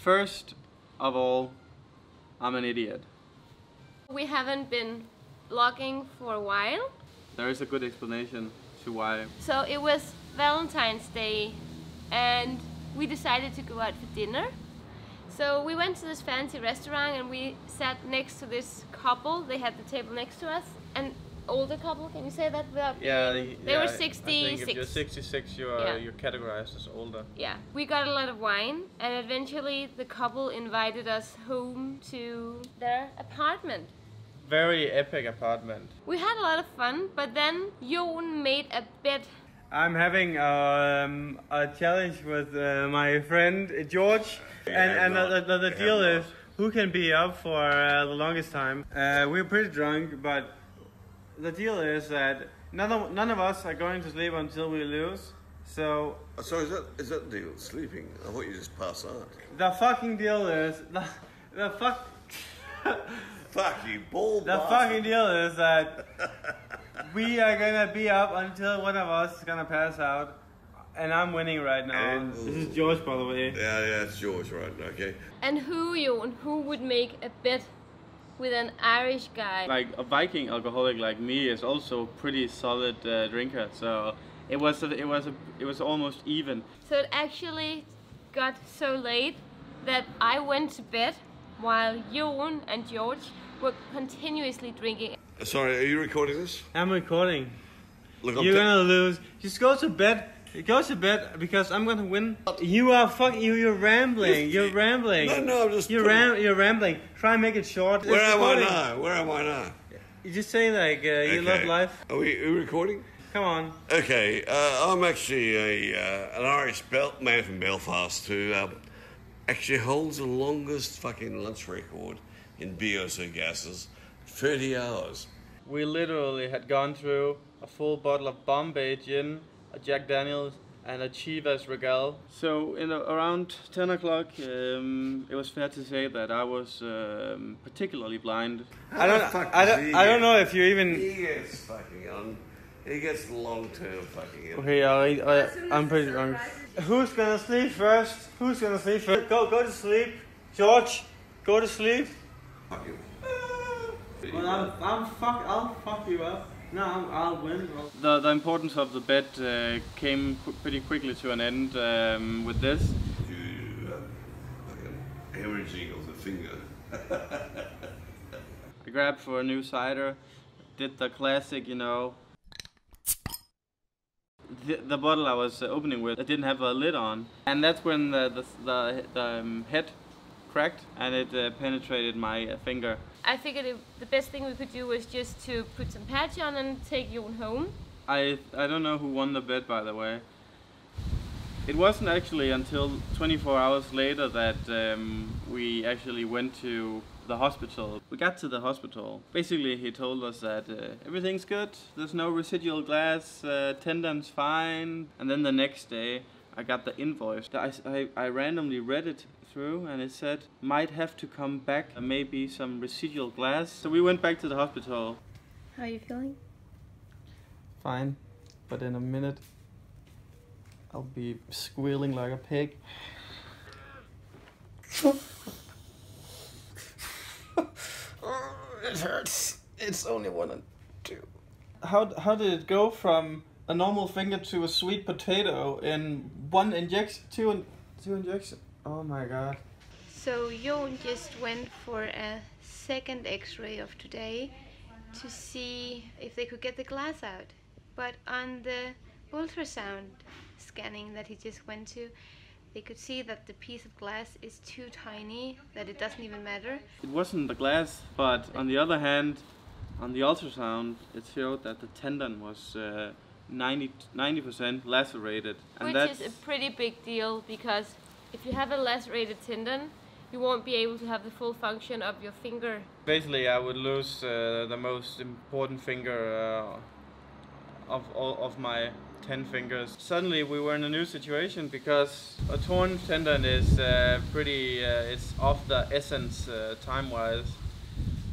First of all, I'm an idiot. We haven't been vlogging for a while. There is a good explanation to why. So it was Valentine's Day and we decided to go out for dinner. So we went to this fancy restaurant and we sat next to this couple. They had the table next to us. An older couple, can you say that without being... They were 66. I think if you're 66, you're categorized as older. Yeah. We got a lot of wine and eventually the couple invited us home to their apartment. Very epic apartment. We had a lot of fun, but then Joen made a bet. I'm having a challenge with my friend George, and the deal is who can be up for the longest time. We're pretty drunk, but the deal is that none of us are going to sleep until we lose. So is that the deal? Sleeping? I thought you just pass out. The fucking deal is Fuck you, ball. The fucking deal is that we are gonna be up until one of us is gonna pass out, and I'm winning right now. This is George, by the way. Yeah, it's George, right? Okay. And who would make a bet with an Irish guy? Like a Viking alcoholic like me is also pretty solid drinker, so it was almost even. So it actually got so late that I went to bed while Joen and George were continuously drinking. Sorry, are you recording this? I'm recording. Look, you're gonna lose. Just go to bed. Go to bed because I'm gonna win. You are you're rambling. You're rambling. No, I'm just. You're rambling. Try and make it short. Where am I now? You just say like you love life. Are we recording? Come on. Okay, I'm actually an Irish man from Belfast who actually holds the longest fucking lunch record in VOC gases, 30 hours. We literally had gone through a full bottle of Bombay gin, a Jack Daniels, and a Chivas Regal. So around 10 o'clock, it was fair to say that I was particularly blind. I don't know if you even. He gets fucking on. He gets long-term fucking. Okay, I'm pretty drunk. Who's gonna sleep first? Who's gonna sleep first? Go to sleep, George. Go to sleep. Fuck you. Well, I'll fuck you up. No, I'll win. The importance of the bet came pretty quickly to an end with this. You fucking hemorrhaging of the finger. I grabbed for a new cider, did the classic, you know. The bottle I was opening with, it didn't have a lid on, and that's when the head cracked and it penetrated my finger. I figured the best thing we could do was just to put some patch on and take Joen home. I don't know who won the bet, by the way. It wasn't actually until 24 hours later that we actually went to the hospital. We got to the hospital. Basically, he told us that everything's good, there's no residual glass, tendon's fine. And then the next day, I got the invoice. I randomly read it through and it said, might have to come back, maybe some residual glass. So we went back to the hospital. How are you feeling? Fine, but in a minute, I'll be squealing like a pig. It hurts. It's only 1 and 2. How did it go from a normal finger to a sweet potato in 1 injection, two injections? Oh my god. So Joen just went for a second x-ray of today to see if they could get the glass out. But on the ultrasound scanning that he just went to, they could see that the piece of glass is too tiny, that it doesn't even matter. It wasn't the glass, but on the other hand, on the ultrasound, it showed that the tendon was 90% lacerated. And which is a pretty big deal, because if you have a lacerated tendon, you won't be able to have the full function of your finger. Basically, I would lose the most important finger of all of my 10 fingers. Suddenly we were in a new situation because a torn tendon is it's of the essence time-wise.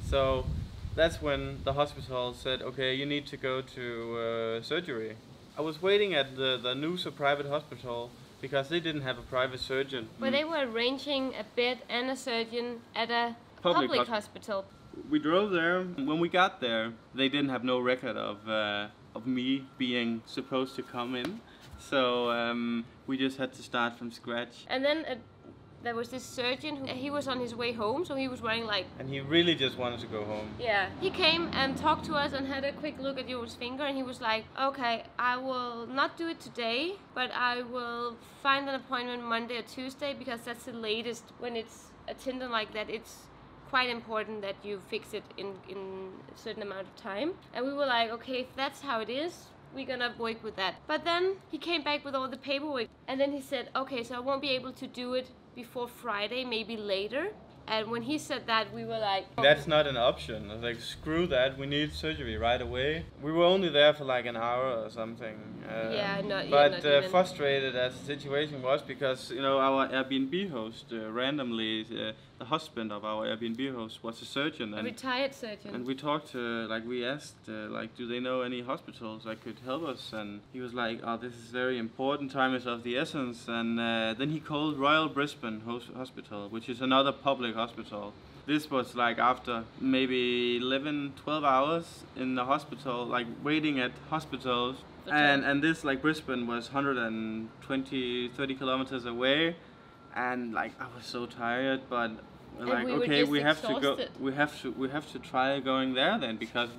So that's when the hospital said, okay, you need to go to surgery. I was waiting at the Noosa private hospital because they didn't have a private surgeon. But they were arranging a bed and a surgeon at a public hospital. We drove there. When we got there, they didn't have no record of me being supposed to come in. So we just had to start from scratch. And then there was this surgeon he was on his way home, so he was wearing like... And he really just wanted to go home. Yeah. He came and talked to us and had a quick look at Joen's finger, and he was like, okay, I will not do it today, but I will find an appointment Monday or Tuesday, because that's the latest. When it's a tendon like that, it's quite important that you fix it in a certain amount of time. And we were like, okay, if that's how it is, we're gonna work with that. But then he came back with all the paperwork, and then he said, okay, so I won't be able to do it before Friday, maybe later. And when he said that, we were like, oh. That's not an option. I was like, screw that, we need surgery right away. We were only there for like an hour or something. But frustrated as the situation was, because, you know, our Airbnb host randomly, the husband of our Airbnb host was a surgeon. A retired surgeon. And we talked to, like, we asked, like, do they know any hospitals that could help us? And he was like, oh, this is very important, time is of the essence. And then he called Royal Brisbane Hospital, which is another public hospital. This was like after maybe 11, 12 hours in the hospital, like waiting at hospitals. And this, like, Brisbane was 120, 30 kilometers away. And like I was so tired, but like, okay, we have to go. We have to try going there then, because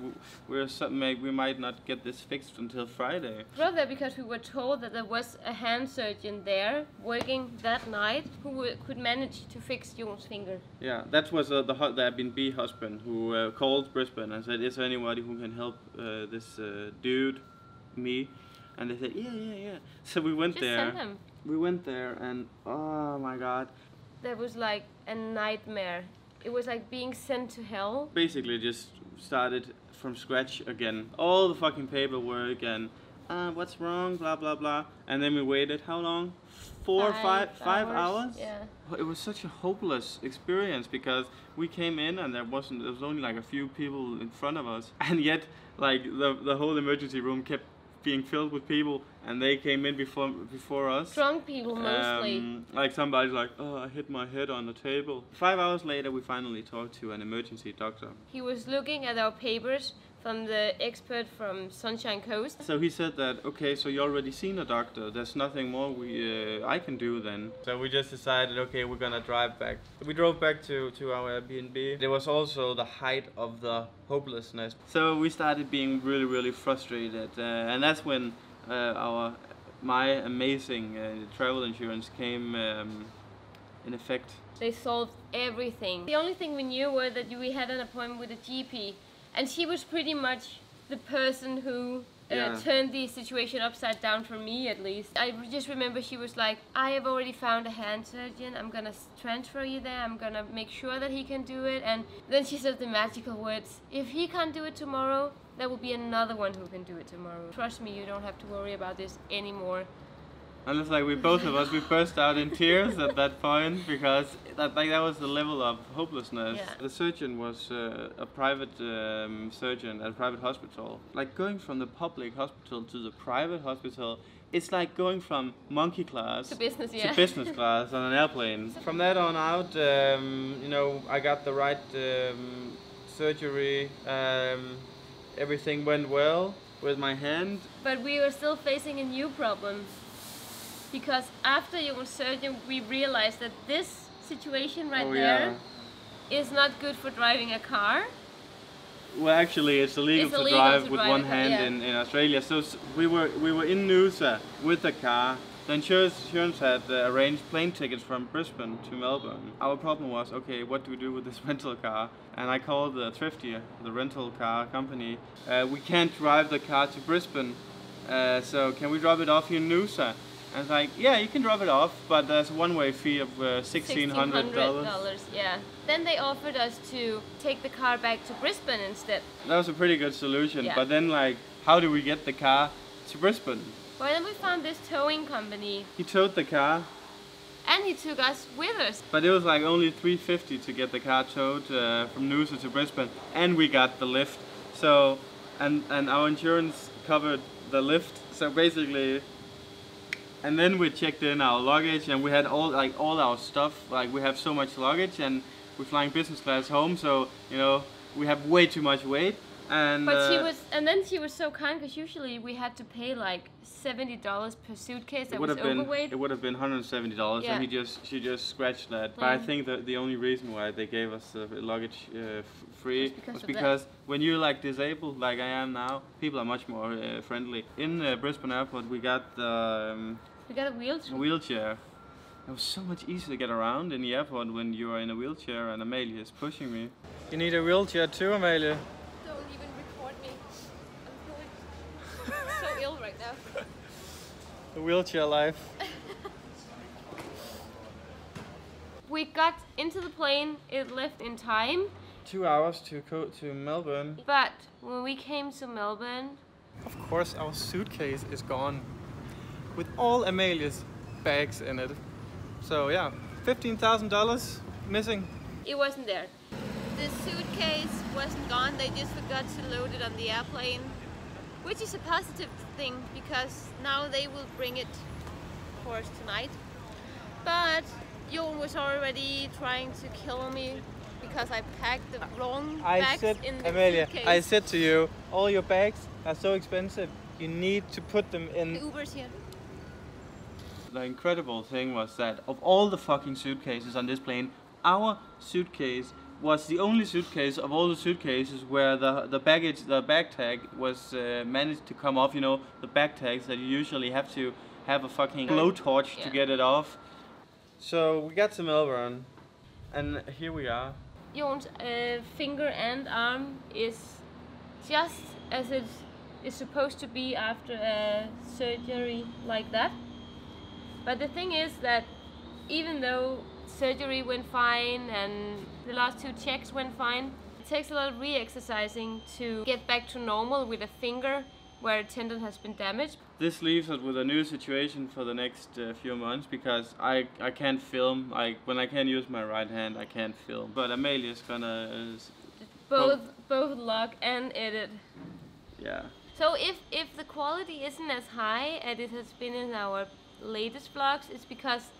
we might not get this fixed until Friday. We were there because we were told that there was a hand surgeon there working that night who could manage to fix Joen's finger. Yeah, that was the Airbnb husband who called Brisbane and said, "Is there anybody who can help this dude, me?" And they said, yeah. So we went there. Just send him. We went there, and oh my god. That was like a nightmare. It was like being sent to hell. Basically just started from scratch again. All the fucking paperwork and what's wrong, blah blah blah. And then we waited, how long? Five hours? Yeah. It was such a hopeless experience, because we came in and there was only like a few people in front of us, and yet like the whole emergency room kept being filled with people, and they came in before us. Drunk people mostly. Like somebody's like, oh, I hit my head on the table. 5 hours later, we finally talked to an emergency doctor. He was looking at our papers from the expert from Sunshine Coast. So he said that, okay, so you already seen a doctor. There's nothing more I can do then. So we just decided, okay, we're gonna drive back. We drove back to our Airbnb. There was also the height of the hopelessness. So we started being really, really frustrated, and that's when my amazing travel insurance came in effect. They solved everything. The only thing we knew were that we had an appointment with a GP, and she was pretty much the person who turned the situation upside down for me, at least. I just remember she was like, I have already found a hand surgeon, I'm gonna transfer you there, I'm gonna make sure that he can do it. And then she said the magical words, if he can't do it tomorrow, there will be another one who can do it tomorrow. Trust me, you don't have to worry about this anymore. And it's like we burst out in tears at that point, because that was the level of hopelessness. Yeah. The surgeon was a private surgeon at a private hospital. Like going from the public hospital to the private hospital, it's like going from monkey class to business, business class on an airplane. From that on out, you know, I got the right surgery. Everything went well with my hand. But we were still facing a new problem. Because after Joen's surgery, we realized that this situation there is not good for driving a car. Well, actually, it's illegal to drive with one hand in Australia. So we were in Noosa with the car. The insurance had arranged plane tickets from Brisbane to Melbourne. Our problem was, okay, what do we do with this rental car? And I called the Thrifty, the rental car company. We can't drive the car to Brisbane, so can we drop it off here in Noosa? And it's like, yeah, you can drop it off, but there's a one-way fee of $1,600. Yeah. Then they offered us to take the car back to Brisbane instead. That was a pretty good solution, but then, like, how do we get the car to Brisbane? Well, then we found this towing company. He towed the car. And he took us with us. But it was like only $350 to get the car towed from Noosa to Brisbane, and we got the lift. So, and our insurance covered the lift. So basically, And then we checked in our luggage, and we had all our stuff. Like, we have so much luggage, and we're flying business class home, so you know we have way too much weight. And then she was so kind, because usually we had to pay like $70 per suitcase that was overweight. It would have been $170, Yeah. and she just scratched that. But I think that the only reason why they gave us luggage free was because when you're like disabled, like I am now, people are much more friendly. In Brisbane Airport, we got we got a wheelchair. It was so much easier to get around in the airport when you are in a wheelchair, and Amalie is pushing me. You need a wheelchair too, Amalie. Don't even record me. I'm so ill right now. The wheelchair life. We got into the plane, it left in time. 2 hours to go to Melbourne. But when we came to Melbourne, of course our suitcase is gone. With all Amalie's bags in it. So yeah, $15,000 missing. It wasn't there. The suitcase wasn't gone, they just forgot to load it on the airplane. Which is a positive thing, because now they will bring it for us tonight. But Joen was already trying to kill me because I packed the wrong bags in the suitcase. I said to you, all your bags are so expensive, you need to put them in. The Uber's here. The incredible thing was that of all the fucking suitcases on this plane, our suitcase was the only suitcase of all the suitcases where the bag tag was managed to come off. You know, the bag tags that you usually have to have a fucking blowtorch to get it off. So we got to Melbourne, and here we are. Joen's finger and arm is just as it is supposed to be after a surgery like that. But the thing is that even though surgery went fine and the last 2 checks went fine, it takes a lot of re-exercising to get back to normal with a finger where a tendon has been damaged. This leaves us with a new situation for the next few months, because I can't film. When I can't use my right hand, I can't film. But Amalie is gonna both log and edit. Yeah. So if the quality isn't as high as it has been in our latest vlogs, it's because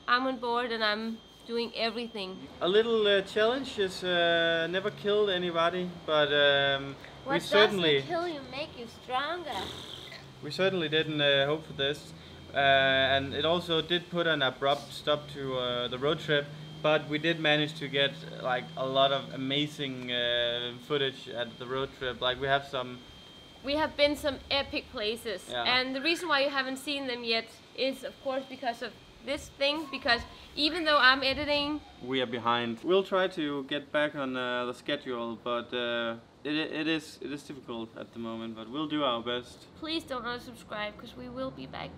I'm on board and I'm doing everything. A little challenge is never killed anybody, but what we certainly doesn't kill you make you stronger. We certainly didn't hope for this, and it also did put an abrupt stop to the road trip. But we did manage to get like a lot of amazing footage at the road trip. Like we have been some epic places, and the reason why you haven't seen them yet is of course because of this thing, because even though I'm editing, we are behind. We'll try to get back on the schedule, but it is difficult at the moment, but we'll do our best. Please don't unsubscribe, because we will be back.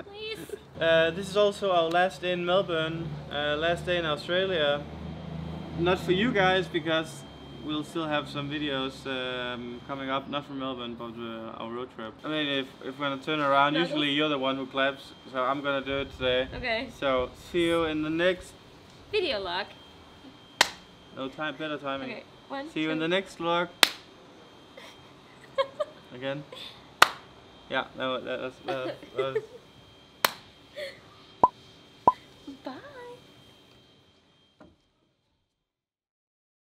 Please. This is also our last day in Melbourne, last day in Australia. Not for you guys, because we'll still have some videos coming up, not from Melbourne, but our road trip. I mean, if we're gonna turn around, usually you're the one who claps, so I'm gonna do it today. Okay. So, see you in the next video log. No time, better timing. Okay. 1, see you 2. in the next vlog. Again. Yeah, that was